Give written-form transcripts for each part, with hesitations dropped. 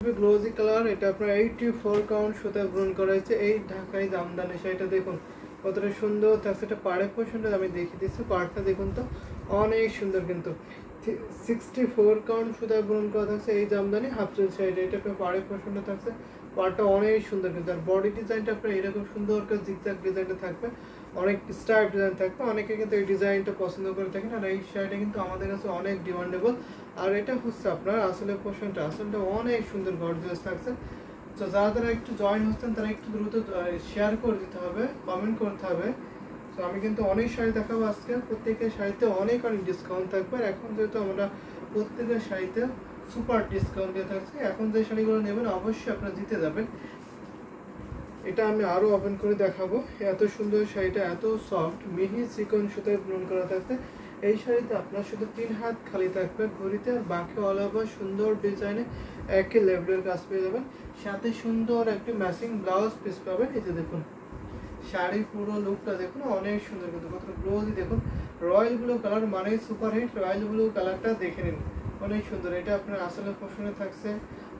Glossy colour, এটা আপনার 84 count সুতায় ব্রন করা হয়েছে। এই ঢাকাই জামদানি শাড়িটা দেখুন কতটা সুন্দর থাকছে। এটা পাড়ে পছন্দ আমি দেখিয়ে দিচ্ছি, পাড়টা দেখুন তো অনেক সুন্দর। কিন্তু 64 কাউন্ট সুতায় ব্রন করা থাকছে এই জামদানি হাফ চুল শাড়িটা। এটা আপনার পাড়ে পছন্দ থাকছে, পাড়টা অনেক সুন্দর। কিন্তু আর বডি ডিজাইনটা আপনার এরকম সুন্দর করে জিগজ্যাগ ডিজাইনটা থাকবে, অনেক স্টাইপ ডিজাইন থাকবে। অনেকে কিন্তু এই ডিজাইনটা পছন্দ করে থাকেন, আর এই শাড়িটা কিন্তু আমাদের কাছে অনেক ডিমান্ডেবল। আর এটা হচ্ছে আপনার আসলে পোর্শনটা, আসলটা অনেক সুন্দর গর্জিয়াস থাকছে। তো যারা একটু জয়েন হচ্ছেন তারা একটু দ্রুত শেয়ার করে দিতে হবে, কমেন্ট করতে হবে। তো আমি কিন্তু অনেক শাড়ি দেখাবো আজকে, প্রত্যেকের শাড়িতে অনেক অনেক ডিসকাউন্ট থাকবে। আর এখন যেহেতু আমরা প্রত্যেকের শাড়িতে সুপার ডিসকাউন্ট দিয়ে থাকছি, এখন যে শাড়িগুলো নেবেন অবশ্যই আপনারা জিতে যাবেন। এটা আমি আরও ওপেন করে দেখাবো। এত সুন্দর শাড়িটা, এত সফট মিহি চিকন সুতায় বুনন করা থাকছে। এই শাড়িতে আপনার শুধু 3 হাত খালি থাকবে ঘড়িতে, আর বাকি অল ওভার সুন্দর ডিজাইনে একই লেভেলের কাজ পেয়ে যাবেন। সাথে সুন্দর একটি ম্যাচিং ব্লাউজ পিস পাবেন। এই যে দেখুন শাড়ি পুরো লুকটা দেখুন অনেক সুন্দর। কিন্তু কত ব্লাউজই দেখুন, রয়্যাল ব্লু কালার মানে সুপার হিট। রয়্যাল ব্লু কালারটা দেখে নিন, অনেক সুন্দর। এটা আপনার আসলে পোষণে থাকছে,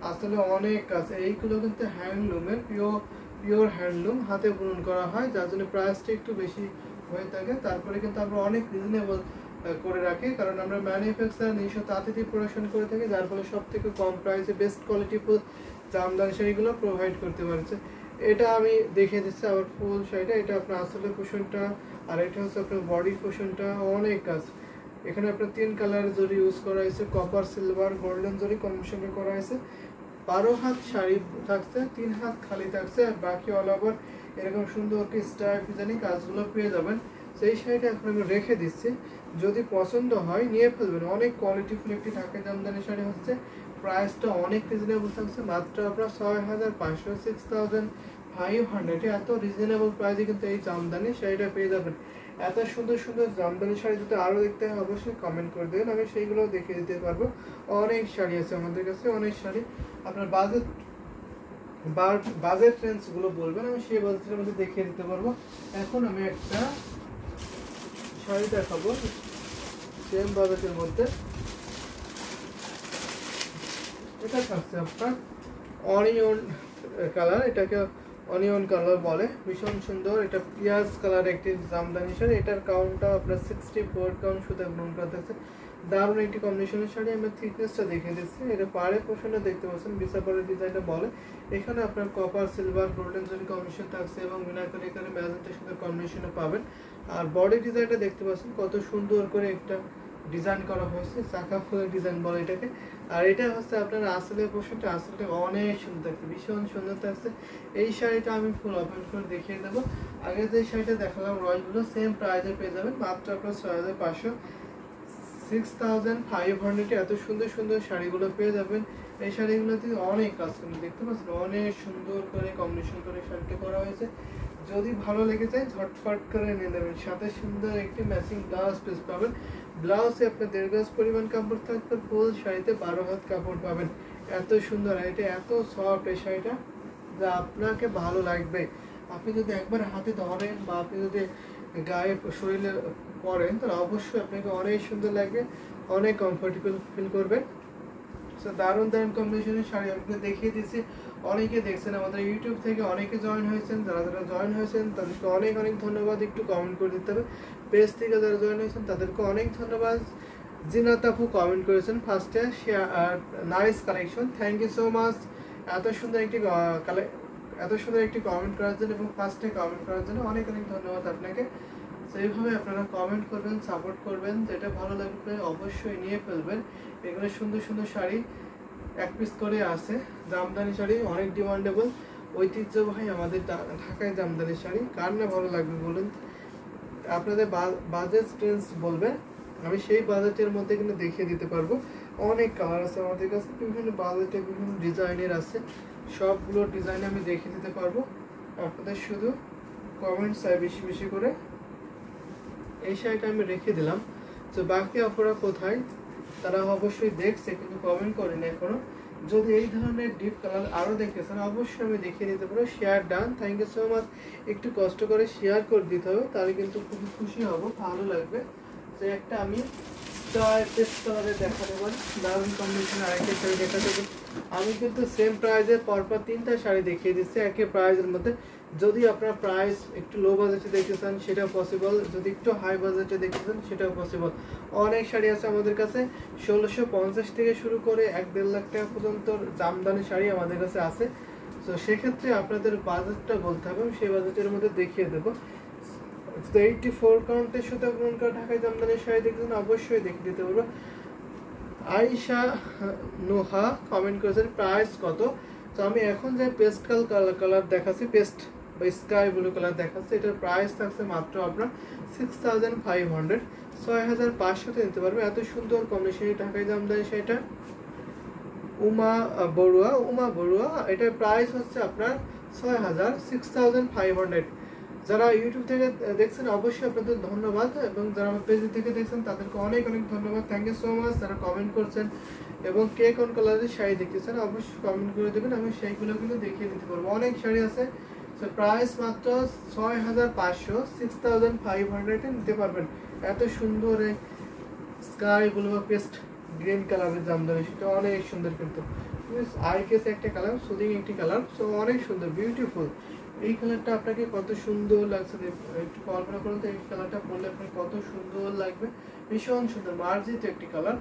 আসলে অনেক কাজ। এইগুলো কিন্তু হ্যান্ডলুমের পিওর হ্যান্ডলুম, হাতে বুনন করা হয়, যার জন্য প্রাইসটা একটু বেশি হয়ে থাকে। তারপরে কিন্তু আমরা অনেক রিজনেবল করে রাখি, কারণ আমরা ম্যানুফ্যাকচার নিজস্ব তাঁতিতে প্রোডাকশন করে থাকি, যার ফলে সব থেকে কম প্রাইসে বেস্ট কোয়ালিটিফুল জামদানি শাড়িগুলো প্রোভাইড করতে পারছে। এটা আমি দেখিয়ে দিচ্ছি আবার ফুল শাড়িটা। এটা আপনার আসলে পোষণটা, আর এটা হচ্ছে আপনার বডি পোষণটা, অনেক কাজ। এখানে আপনার 3 কালার জরি ইউজ করা হয়েছে, কপার সিলভার গোল্ডেন জরি কম্বিনেশনে করা হয়েছে। 12 হাত শাড়ি থাকছে, 3 হাত খালি থাকছে, আর বাকি অল ওভার এরকম সুন্দর স্টাইল ডিজাইনিং কাজগুলো পেয়ে যাবেন। সেই শাড়িটা এখন আমি রেখে দিচ্ছি, যদি পছন্দ হয় নিয়ে ফেলবেন। অনেক কোয়ালিটিফুল একটি ঢাকাই জামদানি শাড়ি হচ্ছে, প্রাইসটা অনেক রিজনেবল থাকছে, মাত্র আপনার 6500, 6500। এত রিজনেবল প্রাইসে কিন্তু এই জামদানি শাড়িটা পেয়ে যাবেন। এত সুন্দর সুন্দর জামদানি শাড়ি যদি আরও দেখতে হয় অবশ্যই কমেন্ট করে দেবেন, আমি সেইগুলো দেখিয়ে দিতে পারবো। অনেক শাড়ি আছে আমাদের কাছে, অনেক শাড়ি। আপনার বাজেট রেঞ্জগুলো বলবেন, আমি সেই বাজেটের মধ্যে দেখিয়ে দিতে পারবো। এখন আমি একটা শাড়ি দেখাবো সেম বাজেটের মধ্যে। এটা থাকছে আপনার অনিয়ন কালার, এটাকে অনিয়ন কালার বলে, ভীষণ সুন্দর। এটা পিঁয়াজ কালার একটি জামদানি শাড়ি। এটার কাউন্টটা আপনার 64 কাউন্ট সুতা বুনন করা থাকছে। দারুণ একটি কম্বিনেশনের শাড়ি। আমি থিকনেসটা দেখে দিচ্ছি। এটা পাড়ে পোষণে দেখতে পাচ্ছেন বিছাপাড়ের ডিজাইনটা বলে। এখানে আপনার কপার সিলভার গোল্ডেন জরি কম্বিনেশন থাকছে, এবং মিনাকারি করে ম্যাজেন্টার সাথে কম্বিনেশনে পাবেন। আর বডি ডিজাইনটা দেখতে পাচ্ছেন কত সুন্দর করে একটা ডিজাইন করা হয়েছে, চাকা ফুলের ডিজাইন বলে এটাকে। আর এটা হচ্ছে আপনার আসলের পোশাকটা, আসলটা অনেক সুন্দর থাকছে, ভীষণ সুন্দর থাকছে। এই শাড়িটা আমি ফুল ওপেন করে দেখিয়ে দেবো। আগে যে শাড়িটা দেখালাম রয়্যালগুলো সেম প্রাইসে পেয়ে যাবেন, মাত্র আপনার 6500, 6500। এত সুন্দর সুন্দর শাড়িগুলো পেয়ে যাবেন। এই শাড়িগুলোতে অনেক কাজ করে দেখতে পাচ্ছেন, অনেক সুন্দর করে কম্বিনেশন করে শাড়িটা করা হয়েছে। যদি ভালো লেগে যায় ঝটফট করে নিয়ে নেবেন। সাথে সুন্দর একটি ম্যাচিং ব্লাউজ পিস পাবেন। ব্লাউজে আপনার 1.5 গজ পরিমাণ কাপড় থাকবে, ফুল শাড়িতে 12 হাত কাপড় পাবেন। এত সুন্দর, এটা এত সফট এই শাড়িটা যা আপনাকে ভালো লাগবে। আপনি যদি একবার হাতে ধরেন বা আপনি যদি গায়ে শরীরে পরেন তাহলে অবশ্যই আপনাকে অনেক সুন্দর লাগবে, অনেক কমফোর্টেবল ফিল করবেন। সো দারুণ দারুণ কম্বিনেশনের শাড়ি আপনাকে দেখিয়ে দিচ্ছি। অনেকে দেখছেন আমাদের ইউটিউব থেকে, অনেকে জয়েন হয়েছেন। যারা যারা জয়েন হয়েছেন তাদেরকে অনেক অনেক ধন্যবাদ, একটু কমেন্ট করে দিতে হবে। পেজ থেকে যারা জয়েন হয়েছেন তাদেরকে অনেক ধন্যবাদ। জিনাত আপু কমেন্ট করেছেন ফার্স্টে, nice collection, thank you so much. এত সুন্দর একটি কমেন্ট করার জন্য এবং ফার্স্টে কমেন্ট করার জন্য অনেক অনেক ধন্যবাদ আপনাকে। তো এইভাবে আপনারা কমেন্ট করবেন, সাপোর্ট করবেন, যেটা ভালো লাগবে অবশ্যই নিয়ে ফেলবেন। এগুলো সুন্দর সুন্দর শাড়ি 1 পিস করে আছে, জামদানি শাড়ি অনেক ডিমান্ডেবল, ঐতিহ্যবাহী আমাদের ঢাকায় জামদানি শাড়ি। কার না ভালো লাগবে বলুন? আপনাদের বাজেট রেঞ্জ বলবেন, আমি সেই বাজেটের মধ্যে কিন্তু দেখিয়ে দিতে পারবো। অনেক কালার আছে আমাদের কাছে, বিভিন্ন বাজেটে বিভিন্ন ডিজাইনের আছে, সবগুলো ডিজাইন আমি দেখিয়ে দিতে পারবো। আপনাদের শুধু কমেন্টস চাই বেশি বেশি করে। এই শাড়িটা আমি রেখে দিলাম। তো বাকি অপরা কোথায় তারা অবশ্যই দেখছে কিন্তু কমেন্ট করেনি এখনো। যদি এই ধরনের ডিপ কালার আরও দেখতেছেন অবশ্যই আমি দেখিয়ে দিতে পারবো। Share done, thank you so much. একটু কষ্ট করে শেয়ার করে দিতে হবে, তাহলে কিন্তু খুবই খুশি হব, ভালো লাগবে। যে একটা আমি স্কাই পেস্ট কালারে দেখাতে পারি, দারুণ কম্বিনেশন। আরেকটা শাড়ি দেখাতে পারি। আমি কিন্তু সেম প্রাইজে পরপর 3টা শাড়ি দেখিয়ে দিচ্ছি একই প্রাইজের মধ্যে। যদি আপনার প্রাইস একটু লো বাজেটে দেখতে চান সেটাও পসিবল, যদি একটু হাই বাজেটে দেখতে চান সেটাও পসিবল। অনেক শাড়ি আছে আমাদের কাছে, 1650 থেকে শুরু করে 1-1.5 লাখ টাকা পর্যন্ত জামদানি শাড়ি আমাদের কাছে আছে। তো সেক্ষেত্রে আপনাদের বাজেটটা বলতে হবে, সেই বাজেটের মধ্যে দেখিয়ে দেবো। 84 কাউন্টের সাথে আপনার ঢাকায় জামদানি শাড়ি দেখবেন, অবশ্যই দেখে দিতে পারবো। আয়েশা নোহা কমেন্ট করেছেন প্রাইস কত। তো আমি এখন যে পেস্ট কালার দেখাচ্ছি, পেস্ট বা স্কাই ব্লু কালার দেখাচ্ছি, এটার প্রাইস থাকছে মাত্র আপনার 6500, 6500 নিতে পারবে। এত সুন্দর কম্বিনেশন ঢাকায় জামদানি শাড়িটা। উমা বড়ুয়া এটার প্রাইস হচ্ছে আপনার 6500। যারা ইউটিউব থেকে দেখছেন অবশ্যই আপনাদের ধন্যবাদ, এবং যারা আমার পেজ থেকে দেখছেন তাদেরকে অনেক অনেক ধন্যবাদ। থ্যাংক ইউ সো মাচ যারা কমেন্ট করছেন, এবং কে কোন কালারের শাড়ি দেখতেছেন অবশ্যই কমেন্ট করে দেবেন, আমি সেইগুলো কিন্তু দেখিয়ে দিতে পারবো। অনেক শাড়ি আছে। তো প্রাইস মাত্র 6500, 6500 নিতে পারবেন। এত সুন্দর এই স্কাই ব্লু বা পেস্ট গ্রিন কালারের জামদানি, সেটা অনেক সুন্দর কিন্তু আই কেস একটা কালার, সুদিং একটি কালার, সো অনেক সুন্দর বিউটিফুল। এই কালারটা আপনাকে কত সুন্দর লাগছে, একটু কল্পনা করুন তো এই কালারটা পরলে আপনার কত সুন্দর লাগবে। ভীষণ সুন্দর মার্জিত একটি কালার।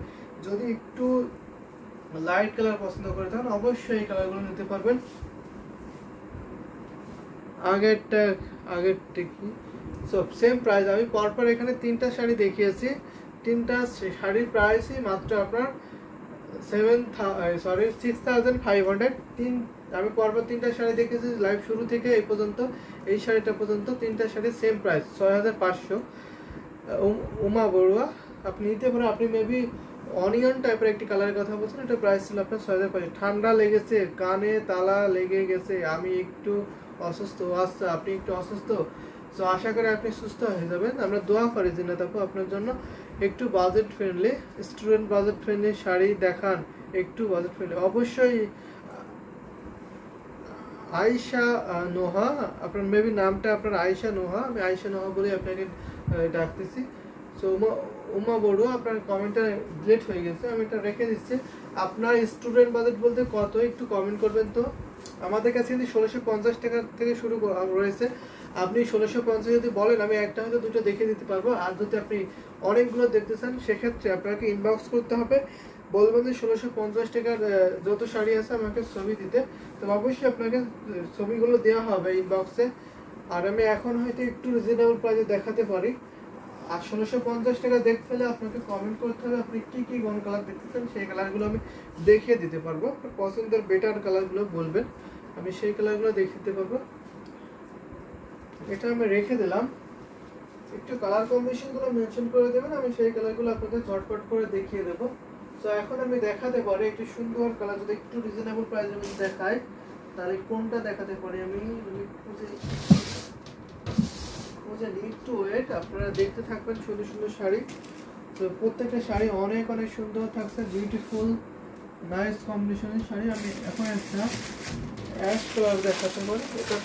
যদি একটু লাইট কালার পছন্দ করে থাকেন অবশ্যই এই কালারগুলো নিতে পারবেন। আগেরটা কি সব সেম প্রাইস। আমি পরপর এখানে 3টা শাড়ি দেখিয়েছি, 3টা শাড়ির প্রাইসই মাত্র আপনার 6500। আমি পরপর 3টা শাড়ি দেখেছি লাইভ শুরু থেকে এই পর্যন্ত, এই শাড়িটা পর্যন্ত 3টা শাড়ি সেম প্রাইস 6500। উমা বড়ুয়া আপনি নিতে পারেন। আপনি মেবি অনিয়ন টাইপের একটি কালারের কথা বলছেন, এটা প্রাইস ছিল আপনার 6500। ঠান্ডা লেগেছে, কানে তালা লেগে গেছে, আমি একটু অসুস্থ। আচ্ছা আপনি একটু অসুস্থ, তো আশা করি আপনি সুস্থ হয়ে যাবেন। আমরা দোয়া করি যে না তারপর আপনার জন্য একটু budget friendly, student budget friendly sari দেখান, একটু বাজেট ফ্রেন্ডলি অবশ্যই। আয়েশা নোহা, আপনার মেবি নামটা আপনার আয়েশা নোহা, আমি আয়েশা নোহা বলে আপনাকে ডাকতেছি। সো উমা বড়ুয়া আপনার কমেন্টটা ডিলিট হয়ে গেছে, আমি এটা রেখে দিচ্ছি। আপনার স্টুডেন্ট বাজেট বলতে কত একটু কমেন্ট করবেন তো। আমাদের কাছে কিন্তু 1650 টাকা থেকে শুরু রয়েছে। আপনি 1650 যদি বলেন আমি একটা হয়তো দুটো দেখে দিতে পারবো, আর যদি আপনি অনেকগুলো দেখতে চান সেক্ষেত্রে আপনাকে ইনবক্স করতে হবে, বলবেন যে 1650 টাকার যত শাড়ি আছে আমাকে ছবি দিতে, তো অবশ্যই আপনাকে ছবিগুলো দেওয়া হবে ইনবক্সে। আর আমি এখন হয়তো একটু রিজনেবল প্রাইসে দেখাতে পারি। আর 1650 টাকা দেখতে হলে আপনাকে কমেন্ট করতে হবে আপনি কি কি কোন কালার দেখতে চান, সেই কালারগুলো আমি দেখিয়ে দিতে পারবো। আপনার পছন্দের বেটার কালারগুলো বলবেন, আমি সেই কালারগুলো দেখিয়ে দিতে পারবো। এটা আমি রেখে দিলাম, একটু কালার কম্বিনেশনগুলো মেনশন করে দেবেন, আমি সেই কালারগুলো আপনাদের ঝটপট করে দেখিয়ে দেবো। তো এখন আমি দেখাতে পারি একটু সুন্দর কালার, যদি একটু রিজনেবল প্রাইসের মধ্যে দেখাই তাহলে কোনটা দেখাতে পারি আমি খুঁজে নিই, একটু ওয়েট। আপনারা দেখতে থাকবেন সুন্দর সুন্দর শাড়ি। তো প্রত্যেকটা শাড়ি অনেক অনেক সুন্দর থাকছে, বিউটিফুল নাইস কম্বিনেশনের শাড়ি। আমি এখন একটা অ্যাশ কালার দেখাতে পারি, এটা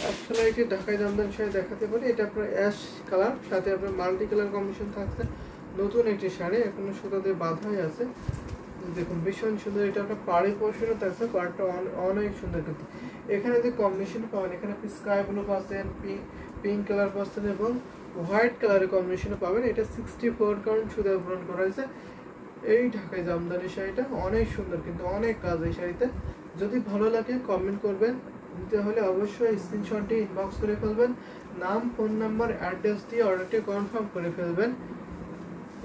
অ্যাশ কালার একটি ঢাকায় জামদানি শাড়ি দেখাতে পারি। এটা আপনার অ্যাশ কালার, সাথে আপনার মাল্টি কালার কম্বিনেশন থাকছে। নতুন একটি শাড়ি, এখনো সুতা দিয়ে বাঁধাই আছে, দেখুন ভীষণ সুন্দর। এটা আপনার পাড়ি পোর্শনও থাকছে, পাড়টা অনেক সুন্দর কিন্তু। এখানে যে কম্বিনেশন পাবেন, এখানে আপনি স্কাই ব্লু পাচ্ছেন, পিঙ্ক কালার পাচ্ছেন, এবং হোয়াইট কালারের কম্বিনেশনও পাবেন। এটা 64 কাউন্ট সুতা পূরণ করা হয়েছে। এই ঢাকায় জামদানি শাড়িটা অনেক সুন্দর কিন্তু, অনেক কাজ এই শাড়িতে। যদি ভালো লাগে কমেন্ট করবেন, নিতে হলে অবশ্যই স্ক্রিনশটটি ইনবক্স করে ফেলবেন, নাম ফোন নাম্বার অ্যাড্রেস দিয়ে অর্ডারটি কনফার্ম করে ফেলবেন।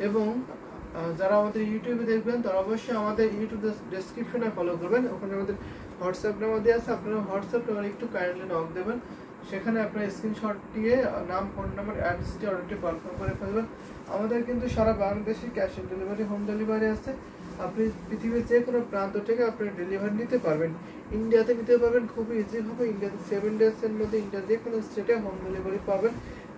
এবং যারা আমাদের ইউটিউবে দেখবেন তারা অবশ্যই আমাদের ইউটিউব ডেসক্রিপশনে ফলো করবেন, ওখানে আমাদের হোয়াটসঅ্যাপ নাম্বার দেওয়া আছে, আপনারা হোয়াটসঅ্যাপ নাম্বার একটু কাইন্ডলি নক দেবেন, সেখানে আপনার স্ক্রিনশট দিয়ে নাম ফোন নাম্বার অ্যাড্রেস দিয়ে অর্ডারটি কনফার্ম করে ফেলবেন। আমাদের কিন্তু সারা বাংলাদেশে cash on delivery, home delivery আছে। আপনি পৃথিবীর যে কোনো প্রান্ত থেকে আপনি ডেলিভারি নিতে পারবেন, ইন্ডিয়াতে নিতে পারবেন খুবই ইজিভাবে। ইন্ডিয়াতে 7 ডেজের মধ্যে ইন্ডিয়ার যে কোনো স্টেটে হোম ডেলিভারি পাবেন।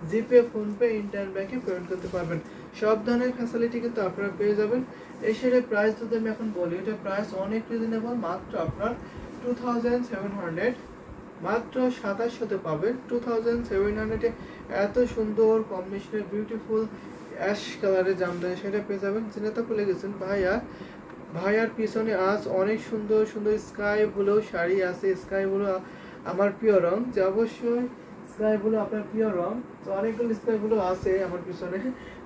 জিপে, ফোনপে, ইন্টারনেট ব্যাংকে পেমেন্ট করতে পারবেন, সব ধরনের ফ্যাসিলিটি কিন্তু আপনারা পেয়ে যাবেন। এই শাড়ির প্রাইস যদি আমি এখন বলি, এটা প্রাইস অনেক রিজনেবল, মাত্র আপনার 2700। মাত্র 2700 পাবেন। 2700 এত সুন্দর কম্বিনেশনের বিউটিফুল অ্যাশ কালারের জামদানি সেটা পেয়ে যাবেন। জেনে তো ভুলে গেছেন ভাইয়ার পিছনে আজ অনেক সুন্দর সুন্দর স্কাই ব্লু শাড়ি আছে। স্কাই ব্লু আমার প্রিয় রং, যে অবশ্যই স্কাই ব্লু আপনার প্রিয় রং। তো অনেকগুলো স্কাই ব্লু আছে আমার পিছনে,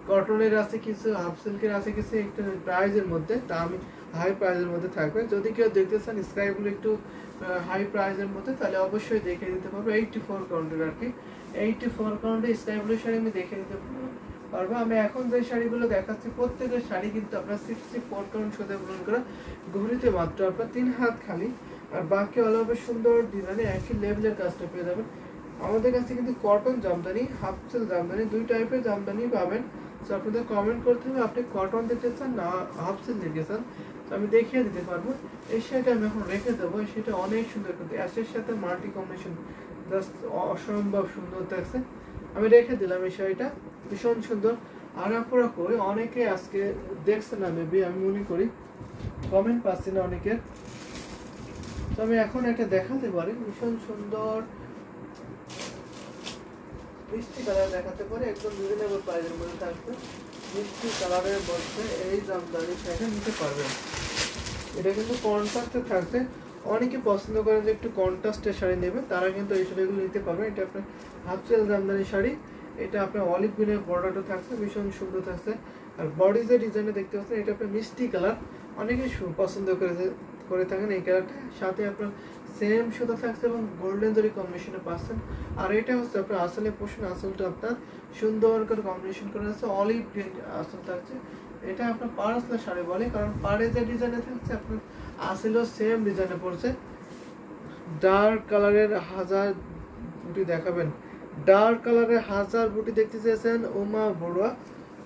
কটনের আছে কিছু, হাফ সিল্কের আছে কিছু, একটু প্রাইজের মধ্যে, তা আমি হাই প্রাইজের মধ্যে থাকবে। যদি কেউ দেখতে চান স্কাই ব্লু একটু হাই প্রাইজের মধ্যে, তাহলে অবশ্যই দেখে দিতে পারবো। 84 কাউন্টের আর কি, 84 কাউন্টে স্কাই ব্লু শাড়ি আমি দেখে দিতে পারবো। আমি এখন যে শাড়িগুলো দেখাচ্ছি প্রত্যেকের শাড়ি কিন্তু আপনার 64 কাউন্ট সুতা পূরণ করা, ঘড়িতে মাত্র আপনার 3 হাত খালি, আর বাকি অল ওভার সুন্দর ডিজাইনে একই লেভেলের কাজটা পেয়ে যাবেন। আমাদের কাছে কিন্তু cotton Jamdani, half silk Jamdani, দুই টাইপের জামদানি পাবেন। তো আপনাদের কমেন্ট করতে হবে আপনি কটন দিতে চান না হাফ সিল্ক দিতে চান, তো আমি দেখিয়ে দিতে পারবো। এই শাড়িটা আমি এখন রেখে দেবো, সেটা অনেক সুন্দর কিন্তু অ্যাশের সাথে মাল্টি কম্বিনেশন, জাস্ট অসম্ভব সুন্দর থাকছে। আমি রেখে দিলাম এই শাড়িটা, ভীষণ সুন্দর। আর আপনারা করে অনেকে আজকে দেখছে না, মেবি আমি মনে করি কমেন্ট পাচ্ছি না অনেকের। তো আমি এখন একটা দেখাতে পারি, ভীষণ সুন্দর মিষ্টি কালার দেখাতে পারি, একদম রিজনেবল প্রাইসের মধ্যে থাকবে। মিষ্টি কালারের মধ্যে এই জামদানি শাড়িটা নিতে পারবেন। এটা কিন্তু কন্ট্রাস্টে থাকবে, অনেকে পছন্দ করেন যে একটু কন্ট্রাস্টের শাড়ি নেবে, তারা কিন্তু এই শাড়িগুলো নিতে পারবেন। এটা আপনার হাফ সিল্ক জামদানি শাড়ি, এটা আপনার অলিভ গ্রিনের বর্ডারটা থাকছে, ভীষণ সুন্দর থাকছে। আর বডি যে ডিজাইনে দেখতে পাচ্ছেন এটা আপনার মিষ্টি কালার, অনেকেই পছন্দ করে থাকেন এই কালারটা। সাথে আপনার সেম সুতা থাকছে এবং গোল্ডেন জরি কম্বিনেশনে পাচ্ছেন। আর এটা হচ্ছে আপনার আসলে পোর্শন, আসলটা আপনার সুন্দর করে কম্বিনেশন করা আছে, অলিভ গ্রিন আসল থাকছে। এটা আপনার পারসলা শাড়ি বলে, কারণ পাড়ে যে ডিজাইনে থাকছে আপনার আসলেও সেম ডিজাইনে পড়ছে। ডার্ক কালারের হাজার বুটি দেখাবেন, ডার্ক কালারের হাজার বুটি দেখতে চেয়েছেন উমা বড়ুয়া,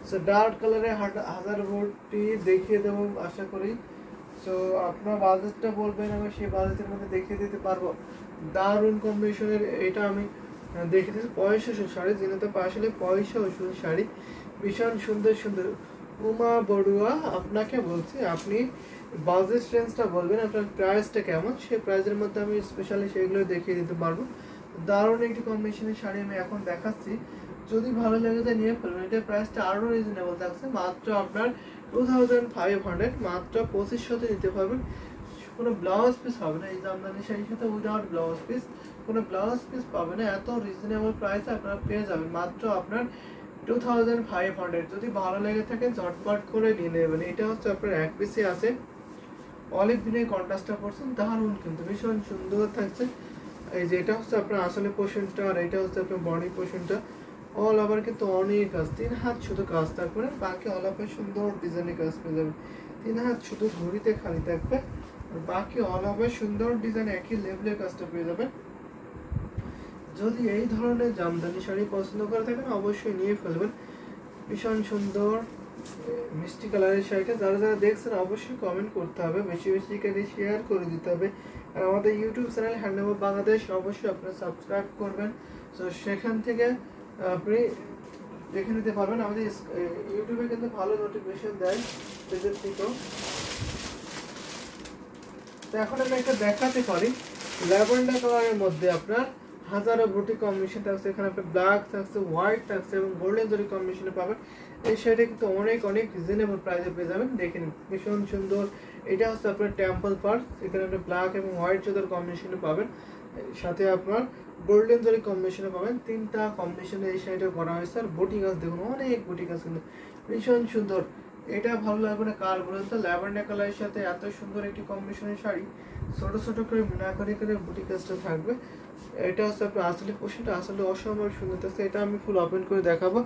সো ডার্ক কালারের হাজার বুটি দেখিয়ে দেবো আশা করি। সো আপনার বাজেটটা বলবেন, আমি সেই বাজেটের মধ্যে দেখিয়ে দিতে পারবো। দারুণ কম্বিনেশনের এটা আমি দেখিয়ে দিচ্ছি। পয়সা ওষুধ শাড়ি, যেটা তো আসলে পয়সা ওষুধ শাড়ি, ভীষণ সুন্দর সুন্দর। উমা বড়ুয়া আপনাকে বলছি, আপনি বাজেট রেঞ্জটা বলবেন, আপনার প্রাইসটা কেমন, সেই প্রাইসের মধ্যে আমি স্পেশালি সেগুলো দেখিয়ে দিতে পারবো। দারুণ একটি কম্বিনেশনের শাড়ি আমি এখন দেখাচ্ছি, যদি ভালো লাগে তো নিয়ে ফেলবেন। এটার প্রাইসটা আরও রিজনেবল থাকছে, মাত্র আপনার 2500, মাত্র 2500 নিতে পারবেন। কোনো ব্লাউজ পিস হবে না এই জামদানি শাড়ির সাথে, উইদাউট ব্লাউজ পিস, কোনো ব্লাউজ পিস পাবে না। এত রিজনেবল প্রাইসে আপনারা পেয়ে যাবেন মাত্র আপনার 2500। যদি ভালো লেগে থাকে ঝটপট করে নিয়ে নেবেন। এটা হচ্ছে আপনার এক পিসে আছে, অলিভ গ্রিনের কন্ট্রাস্টটা করছেন, দারুণ কিন্তু ভীষণ সুন্দর থাকছে। এই যে এটা হচ্ছে আপনার আসলে পোর্শনটা, আর এটা হচ্ছে আপনার বডি পোর্শনটা। অল ওভার কিন্তু অনেক কাজ, 3 হাত শুধু কাজ থাকবে, বাকি অল ওভার সুন্দর ডিজাইনের কাজ পেয়ে যাবেন। 3 হাত শুধু ঘড়িতে খালি থাকবে, আর বাকি অল ওভার সুন্দর ডিজাইন একই লেভেলের কাজটা পেয়ে যাবেন। যদি এই ধরনের জামদানি শাড়ি পছন্দ করে থাকেন অবশ্যই নিয়ে ফেলবেন। ভীষণ সুন্দর মিষ্টি কালারের শাড়িটা, যারা যারা দেখছেন অবশ্যই কমেন্ট করতে হবে, বেশি বেশি করে শেয়ার করে দিতে হবে। আর আমাদের ইউটিউব চ্যানেল হ্যান্ডওভার বাংলাদেশ অবশ্যই আপনারা সাবস্ক্রাইব করবেন, তো সেখান থেকে আপনি দেখে নিতে পারবেন। আমাদের ইউটিউবে কিন্তু ভালো নোটিফিকেশন দেয় পেজের থেকেও। তো এখন আমি একটা দেখাতে পারি, ল্যাভেন্ডার কালারের মধ্যে আপনার হাজারো বুটি কম্বিনেশন থাকছে, এখানে আপনার ব্ল্যাক থাকছে, হোয়াইট থাকছে এবং গোল্ডেন জরি কম্বিনেশনে পাবেন। এই শাড়িটা কিন্তু অনেক অনেক রিজনেবল প্রাইসে পেয়ে যাবেন, দেখে নিন ভীষণ সুন্দর। এটা হচ্ছে আপনার টেম্পল পার্স, এখানে আপনি ব্ল্যাক এবং হোয়াইট জরি কম্বিনেশনে পাবেন, সাথে আপনার গোল্ডেন জরি কম্বিনেশনে পাবেন। 3টা কম্বিনেশনে এই শাড়িটা করা হয়েছে। আর বুটি গাছ দেখুন, অনেক বুটি গাছ কিন্তু ভীষণ সুন্দর। এটা ভালো লাগবে না কার বলুন তো, ল্যাভেন্ডার কালারের সাথে এত সুন্দর একটি কম্বিনেশনের শাড়ি, ছোট ছোট করে মোনা করে করে বুটি কাজটা থাকবে। এটা হচ্ছে আপনার আসলে পোশাকটা আসলে অসম্ভব সুন্দর থাকছে। এটা আমি ফুল ওপেন করে দেখাবো।